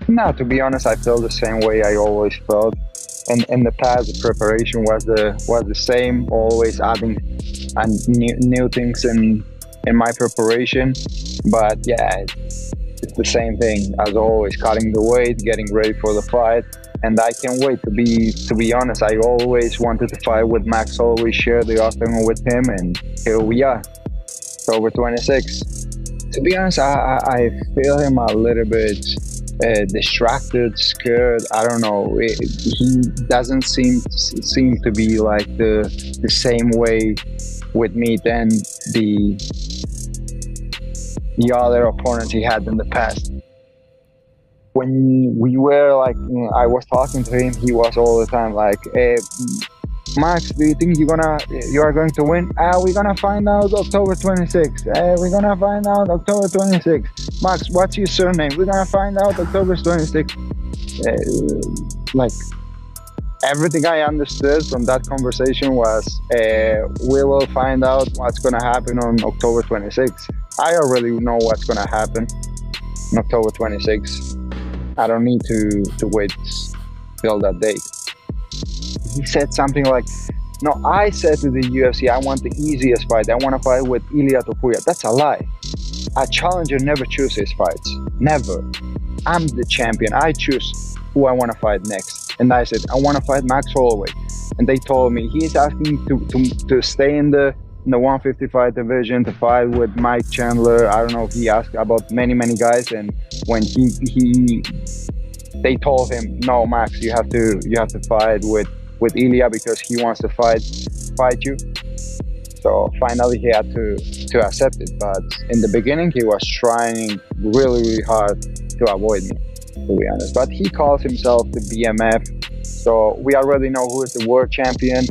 No, to be honest, I felt the same way I always felt. And in the past, the preparation was the same, always adding new things in my preparation. But yeah, it's the same thing as always, cutting the weight, getting ready for the fight. And I can't wait to be honest. I always wanted to fight with Max Holloway, share the octagon with him, and here we are. October 26th. To be honest, I feel him a little bit distracted, scared. I don't know. He doesn't seem to be like the same way with me than the other opponents he had in the past. When we were like, I was talking to him, he was all the time like, Max, do you think you are going to win? We're gonna find out October 26th. We're gonna find out October 26th. Max, what's your surname? We're gonna find out October 26th. Like everything I understood from that conversation was, we will find out what's gonna happen on October 26th. I already know what's gonna happen on October 26th. I don't need to wait till that date. He said something like, no, I said to the UFC, I want the easiest fight. I want to fight with Ilia Topuria. That's a lie. A challenger never chooses fights. Never. I'm the champion. I choose who I want to fight next. And I said, I want to fight Max Holloway. And they told me he's asking to stay in the 155 division to fight with Mike Chandler. I don't know if he asked about many guys. And when they told him, no, Max, you have to fight with Ilia because he wants to fight you. So finally he had to accept it. But in the beginning he was trying really hard to avoid me, to be honest. But he calls himself the BMF. So we already know who is the world champion.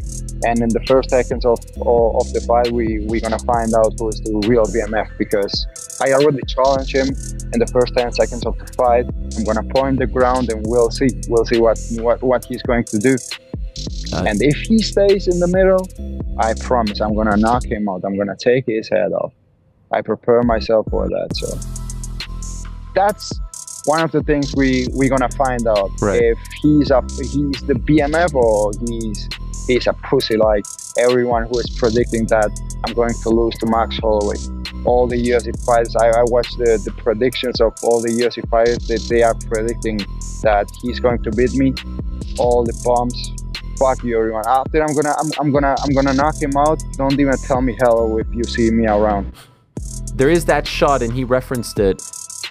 And in the first seconds of the fight, we're gonna find out who is the real BMF, because I already challenged him in the first 10 seconds of the fight. I'm gonna point the ground and we'll see what he's going to do. And if he stays in the middle, I promise I'm gonna knock him out. I'm gonna take his head off. I prepare myself for that. So that's one of the things we're gonna find out. Right. If he's the BMF or he's a pussy like everyone who is predicting that I'm going to lose to Max Holloway. All the UFC fighters, I watched the predictions of all the UFC fighters that they are predicting that he's going to beat me. All the bombs. Fuck you, everyone. After I'm gonna knock him out. Don't even tell me hello if you see me around. There is that shot, and he referenced it.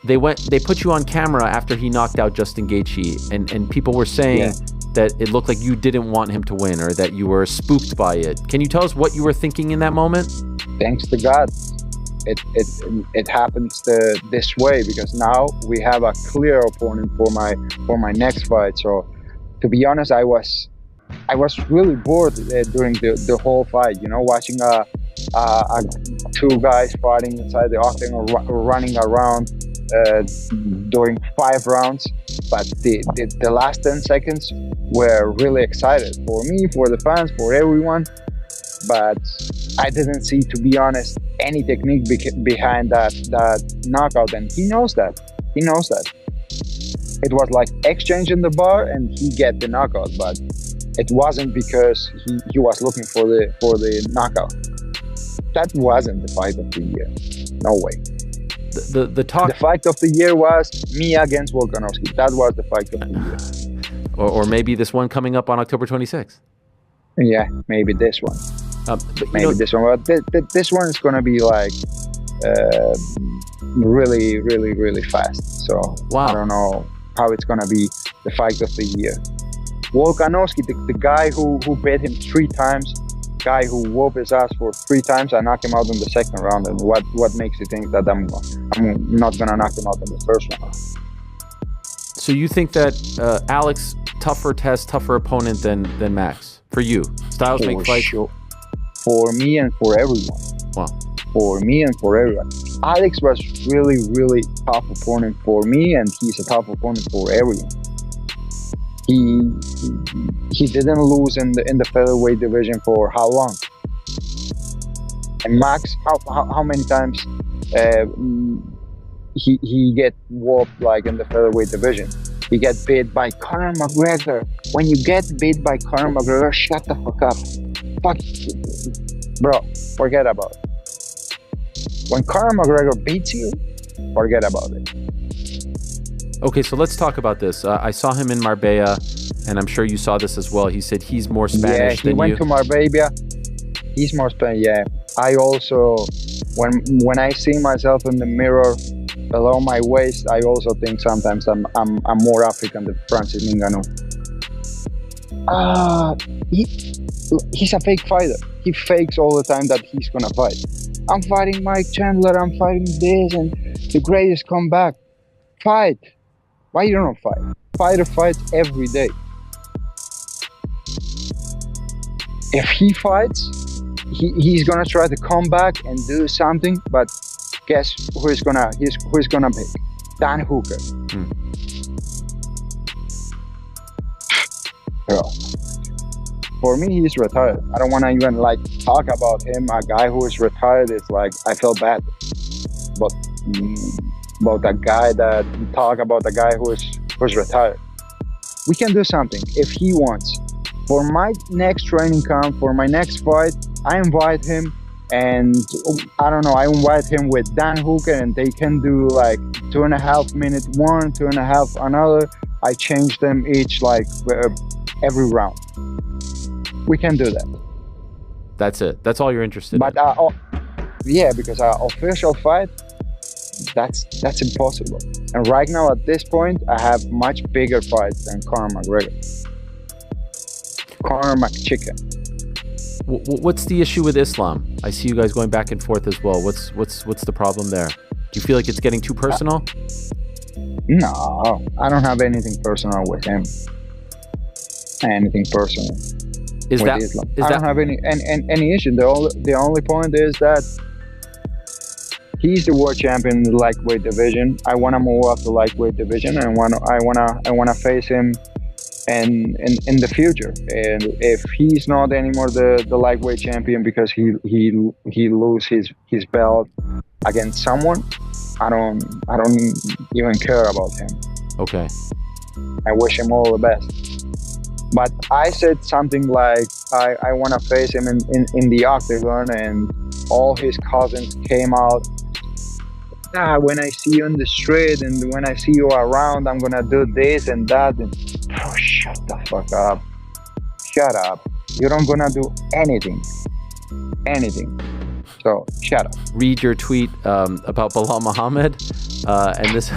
They put you on camera after he knocked out Justin Gaethje, and people were saying that it looked like you didn't want him to win, or that you were spooked by it. Can you tell us what you were thinking in that moment? Thanks to God, it happens this way, because now we have a clear opponent for my next fight. So, to be honest, I was really bored during the whole fight. Watching two guys fighting inside the octagon or running around during 5 rounds. But the last 10 seconds were really excited for me, for the fans, for everyone. But I didn't see, to be honest, any technique behind that knockout, and he knows that. It was like exchange in the bar and he get the knockout, but it wasn't because he was looking for the knockout. That wasn't the fight of the year. No way. The fight of the year was me against Volkanovski. That was the fight of the year. Or maybe this one coming up on October 26th. Yeah, maybe this one. This one. But this one is going to be like really, really, really fast. So wow. I don't know how it's going to be the fight of the year. Volkanovski, the guy who beat him 3 times, guy who whooped his ass for 3 times, I knocked him out in the second round. And what makes you think that I'm not gonna knock him out in the first round? So you think that Alex tougher opponent than Max for you? Styles for make fights. sure. For me and for everyone. Wow. For me and for everyone. Alex was really, really tough opponent for me, and he's a tough opponent for everyone. He didn't lose in the featherweight division for how long? And Max, how many times he get whooped like in the featherweight division? He get beat by Conor McGregor. When you get beat by Conor McGregor, shut the fuck up. Fuck, bro, forget about it. When Conor McGregor beats you, forget about it. Okay, so let's talk about this. I saw him in Marbella, and I'm sure you saw this as well. He said he's more Spanish than you. Yeah, he went to Marbella. He's more Spanish. Yeah, I also, when I see myself in the mirror below my waist, I also think sometimes I'm more African than Francis Ngannou. He's a fake fighter. He fakes all the time that he's gonna fight. I'm fighting Mike Chandler. I'm fighting this, and the greatest comeback. Fight. Why you don't fight? Fighter fights every day. If he fights, he's gonna try to come back and do something, but guess who's gonna pick? Dan Hooker. Bro, for me, he's retired. I don't want to even like talk about him. A guy who is retired is like, I feel bad, but about a guy that talk about a guy who's retired. We can do something if he wants. For my next training camp, for my next fight, I invite him, and I don't know, I invite him with Dan Hooker, and they can do like 2.5 minutes one, 2.5 another. I change them each like every round. We can do that. That's it. That's all you're interested in. But yeah, because our official fight, that's impossible. And right now at this point, I have much bigger fights than Conor McGregor. Conor McChicken. What's the issue with Islam? I see you guys going back and forth as well. What's the problem there? Do you feel like it's getting too personal? No, I don't have anything personal with him. Anything personal with Islam. I don't have any issue. The only point is that he's the world champion in the lightweight division. I want to move up the lightweight division, and I wanna face him in the future. And if he's not anymore the lightweight champion because he lose his belt against someone, I don't even care about him. Okay. I wish him all the best. But I said something like I want to face him in the octagon, and all his cousins came out. When I see you in the street and when I see you around, I'm gonna do this and that. And shut the fuck up. Shut up. You don't gonna do anything. So shut up. Read your tweet about Bilal Muhammad, and this.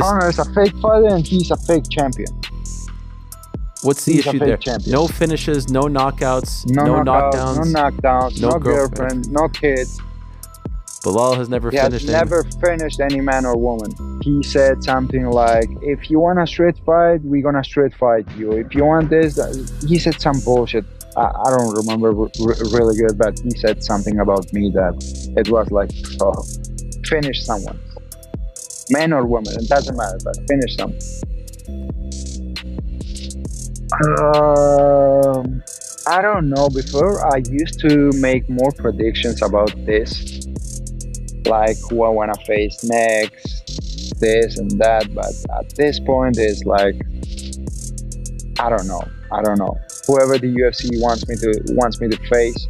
Conor is a fake fighter and he's a fake champion. What's the issue there? Champion. No finishes, no knockouts, no knockdowns, no girlfriend, no kids. Bilal has never finished. He has never finished any man or woman. He said something like, "If you want a street fight, we're gonna street fight you. If you want this," he said some bullshit. I don't remember really good, but he said something about me that it was like, "Oh, finish someone, man or woman, it doesn't matter, but finish someone." I don't know. Before, I used to make more predictions about this, like who I want to face next, this and that. But at this point, it's like, I don't know. Whoever the UFC wants me to face,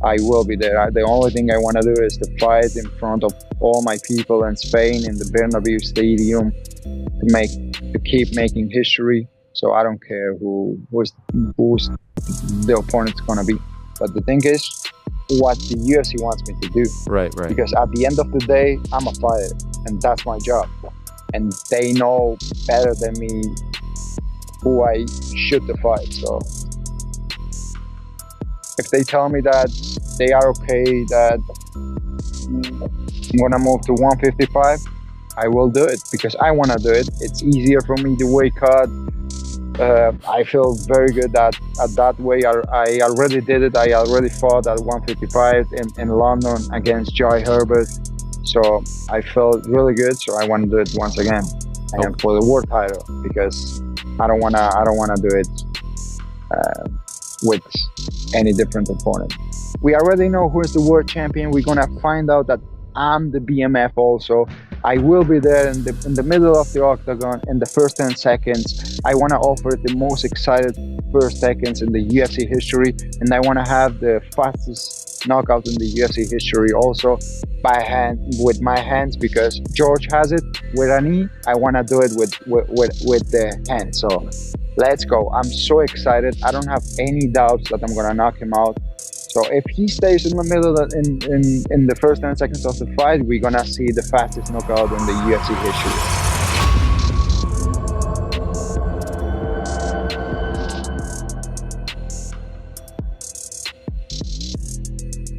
I will be there. The only thing I want to do is to fight in front of all my people in Spain in the Bernabeu Stadium to keep making history. So I don't care who's the opponent's gonna be. But the thing is, what the UFC wants me to do. Right. Because at the end of the day, I'm a fighter, and that's my job. And they know better than me who I should to fight. So if they tell me that they are okay, that I'm gonna move to 155, I will do it because I wanna do it. It's easier for me to weight cut. I feel very good at that way. I already did it. I already fought at 155 in London against Joy Herbert. So I felt really good. So I want to do it once again, and for the world title, because I don't wanna do it with any different opponent. We already know who is the world champion. We're gonna find out that I'm the BMF also. I will be there in the middle of the octagon in the first 10 seconds. I want to offer the most excited first seconds in the UFC history, and I want to have the fastest knockout in the UFC history also by hand, with my hands, because George has it with a knee. I want to do it with the hand. So let's go. I'm so excited. I don't have any doubts that I'm gonna knock him out. So if he stays in the middle in the first 10 seconds of the fight, we're gonna see the fastest knockout in the UFC history.